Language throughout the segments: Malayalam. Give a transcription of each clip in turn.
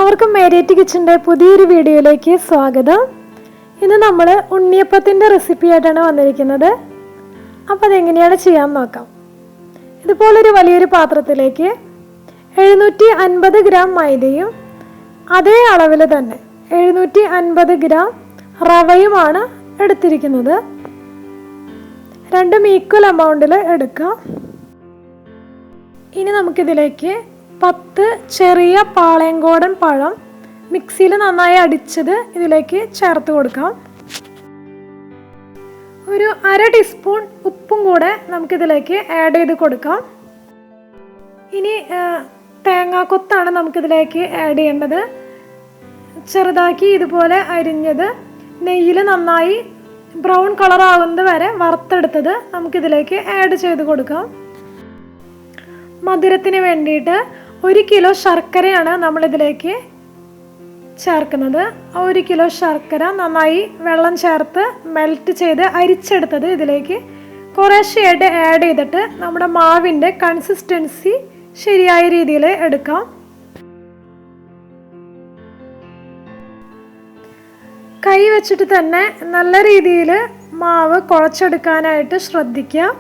എല്ലാവർക്കും മേരിയറ്റ് കിച്ചൻ്റെ പുതിയൊരു വീഡിയോയിലേക്ക് സ്വാഗതം. ഇന്ന് നമ്മൾ ഉണ്ണിയപ്പത്തിൻ്റെ റെസിപ്പി ആയിട്ടാണ് വന്നിരിക്കുന്നത്. അപ്പോൾ അതെങ്ങനെയാണ് ചെയ്യാൻ നോക്കാം. ഇതുപോലൊരു വലിയൊരു പാത്രത്തിലേക്ക് 750 ഗ്രാം മൈദയും അതേ അളവിൽ തന്നെ 750 ഗ്രാം റവയുമാണ് എടുത്തിരിക്കുന്നത്. രണ്ടും ഈക്വൽ എമൗണ്ടിൽ എടുക്കാം. ഇനി നമുക്കിതിലേക്ക് 10 ചെറിയ പാളയംകോടൻ പഴം മിക്സിയിൽ നന്നായി അടിച്ചത് ഇതിലേക്ക് ചേർത്ത് കൊടുക്കാം. ഒരു 1/2 ടീസ്പൂൺ ഉപ്പും കൂടെ നമുക്കിതിലേക്ക് ആഡ് ചെയ്ത് കൊടുക്കാം. ഇനി തേങ്ങാക്കൊത്താണ് നമുക്കിതിലേക്ക് ആഡ് ചെയ്യേണ്ടത്. ചെറുതാക്കി ഇതുപോലെ അരിഞ്ഞത് നെയ്യിൽ നന്നായി ബ്രൗൺ കളർ ആകുന്നത് വരെ വറുത്തെടുത്തത് നമുക്കിതിലേക്ക് ആഡ് ചെയ്ത് കൊടുക്കാം. മധുരത്തിന് വേണ്ടിയിട്ട് 1 കിലോ ശർക്കരയാണ് നമ്മളിതിലേക്ക് ചേർക്കുന്നത്. 1 കിലോ ശർക്കര നന്നായി വെള്ളം ചേർത്ത് മെൽറ്റ് ചെയ്ത് അരിച്ചെടുത്തത് ഇതിലേക്ക് കുറേശ്ശെയായിട്ട് ആഡ് ചെയ്തിട്ട് നമ്മുടെ മാവിൻ്റെ കൺസിസ്റ്റൻസി ശരിയായ രീതിയിൽ എടുക്കാം. കൈ വെച്ചിട്ട് തന്നെ നല്ല രീതിയിൽ മാവ് കുഴച്ചെടുക്കാനായിട്ട് ശ്രദ്ധിക്കുക.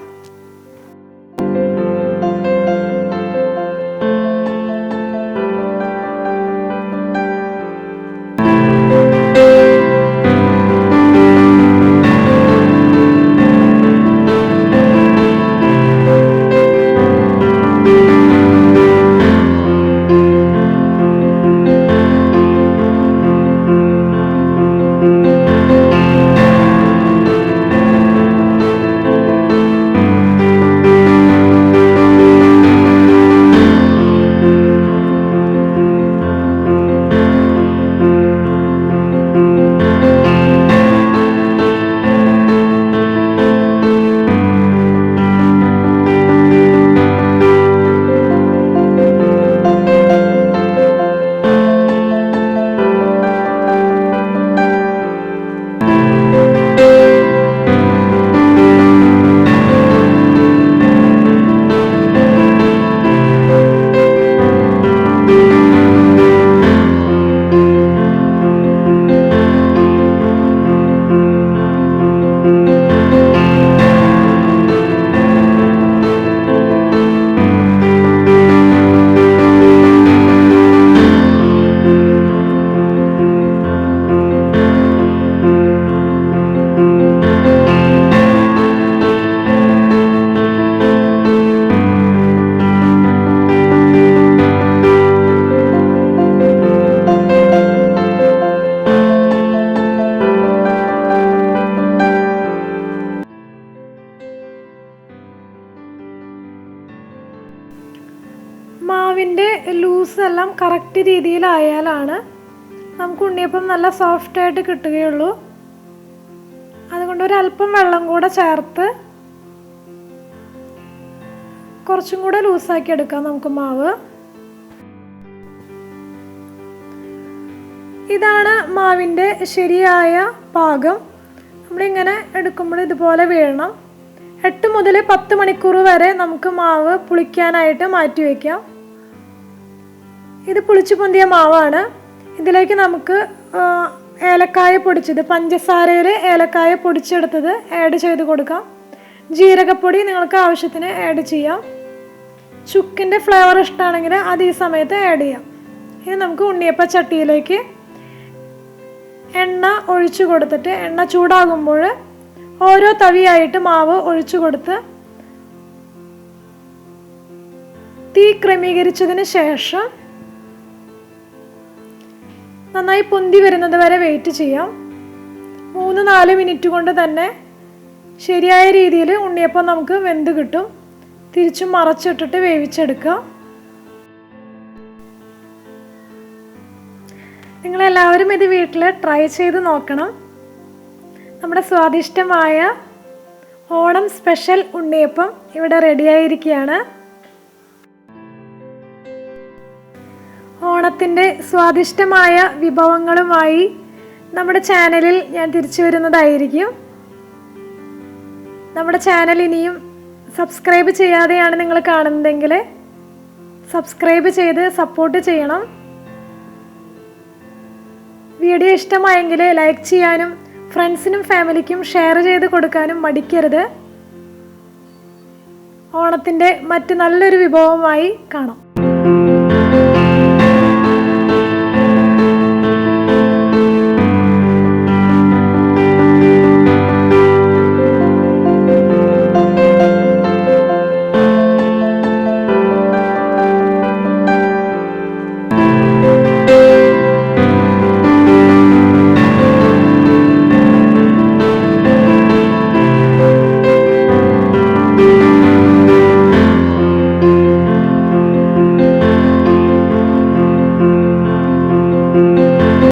മാവിൻ്റെ ലൂസ് എല്ലാം കറക്റ്റ് രീതിയിലായാലാണ് നമുക്ക് ഉണ്ണിയപ്പം നല്ല സോഫ്റ്റായിട്ട് കിട്ടുകയുള്ളൂ. അതുകൊണ്ട് ഒരല്പം വെള്ളം കൂടെ ചേർത്ത് കുറച്ചും കൂടെ ലൂസാക്കി എടുക്കാം നമുക്ക് മാവ്. ഇതാണ് മാവിൻ്റെ ശരിയായ പാകം. നമ്മളിങ്ങനെ എടുക്കുമ്പോൾ ഇതുപോലെ വീഴണം. 8 മുതൽ 10 മണിക്കൂർ വരെ നമുക്ക് മാവ് പുളിക്കാനായിട്ട് മാറ്റി വയ്ക്കാം. ഇത് പുളിച്ചു പൊന്തിയ മാവാണ്. ഇതിലേക്ക് നമുക്ക് ഏലക്കായ പൊടിച്ചത്, പഞ്ചസാരയിൽ ഏലക്കായ പൊടിച്ചെടുത്തത് ആഡ് ചെയ്ത് കൊടുക്കാം. ജീരകപ്പൊടി നിങ്ങൾക്ക് ആവശ്യത്തിന് ആഡ് ചെയ്യാം. ചുക്കിൻ്റെ ഫ്ലേവർ ഇഷ്ടമാണെങ്കിൽ അത് ഈ സമയത്ത് ആഡ് ചെയ്യാം. ഇനി നമുക്ക് ഉണ്ണിയപ്പ ചട്ടിയിലേക്ക് എണ്ണ ഒഴിച്ചു കൊടുത്തിട്ട് എണ്ണ ചൂടാകുമ്പോൾ ഓരോ തവിയായിട്ട് മാവ് ഒഴിച്ചു കൊടുത്ത് തീ ക്രമീകരിച്ചതിന് ശേഷം നന്നായി പൊന്തി വരുന്നത് വരെ വെയിറ്റ് ചെയ്യാം. 3-4 മിനിറ്റ് കൊണ്ട് തന്നെ ശരിയായ രീതിയിൽ ഉണ്ണിയപ്പം നമുക്ക് വെന്ത് കിട്ടും. തിരിച്ചും മറച്ചിട്ടിട്ട് വേവിച്ചെടുക്കുക. നിങ്ങളെല്ലാവരും ഇത് വീട്ടിൽ ട്രൈ ചെയ്ത് നോക്കണം. നമ്മുടെ സ്വാദിഷ്ടമായ ഓണം സ്പെഷ്യൽ ഉണ്ണിയപ്പം ഇവിടെ റെഡിയായിരിക്കുകയാണ്. ഓണത്തിൻ്റെ സ്വാദിഷ്ടമായ വിഭവങ്ങളുമായി നമ്മുടെ ചാനലിൽ ഞാൻ തിരിച്ചു വരുന്നതായിരിക്കും. നമ്മുടെ ചാനൽ ഇനിയും സബ്സ്ക്രൈബ് ചെയ്യാതെയാണ് നിങ്ങൾ കാണുന്നതെങ്കിൽ സബ്സ്ക്രൈബ് ചെയ്ത് സപ്പോർട്ട് ചെയ്യണം. വീഡിയോ ഇഷ്ടമായെങ്കിൽ ലൈക്ക് ചെയ്യാനും ഫ്രണ്ട്സിനും ഫാമിലിക്കും ഷെയർ ചെയ്ത് കൊടുക്കാനും മടിക്കരുത്. ഓണത്തിൻ്റെ മറ്റ് നല്ലൊരു വിഭവമായി കാണാം.